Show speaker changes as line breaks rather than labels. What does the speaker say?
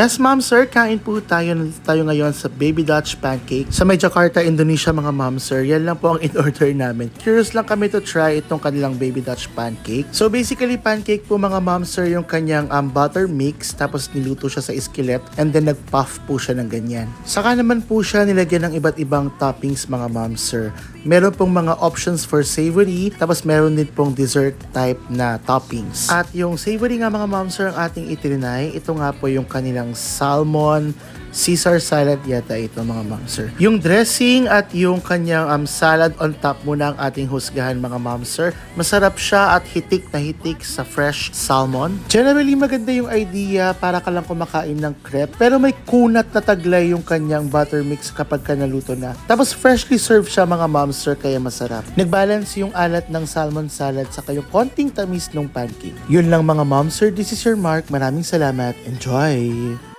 Yes, ma'am, sir. Kain po tayo. Nandito tayo ngayon sa Baby Dutch Pancake sa may Jakarta, Indonesia, mga ma'am, sir. Yan lang po ang in-order namin. Curious lang kami to try itong kanilang Baby Dutch Pancake. So, basically, pancake po, mga ma'am, sir, yung kanyang butter mix. Tapos, niluto siya sa skillet. And then, nag-puff po siya ng ganyan. Saka naman po siya nilagyan ng iba't ibang toppings, mga ma'am, sir. Meron pong mga options for savory. Tapos, meron din pong dessert type na toppings. At yung savory nga, mga ma'am, sir, ang ating itirinay. Ito nga po yung kanilang salmon Caesar salad yata ito, mga ma'am sir. Yung dressing at yung kanyang salad on top muna ang ating husgahan, mga ma'am sir. Masarap siya at hitik na hitik sa fresh salmon. Generally maganda yung idea para ka lang kumakain ng crepe, pero may kunat na taglay yung kanyang butter mix kapag ka naluto na. Tapos freshly served siya, mga ma'am sir, kaya masarap. Nagbalance yung alat ng salmon salad sa yung konting tamis ng pancake. Yun lang, mga ma'am sir, this is your Mark. Maraming salamat. Enjoy!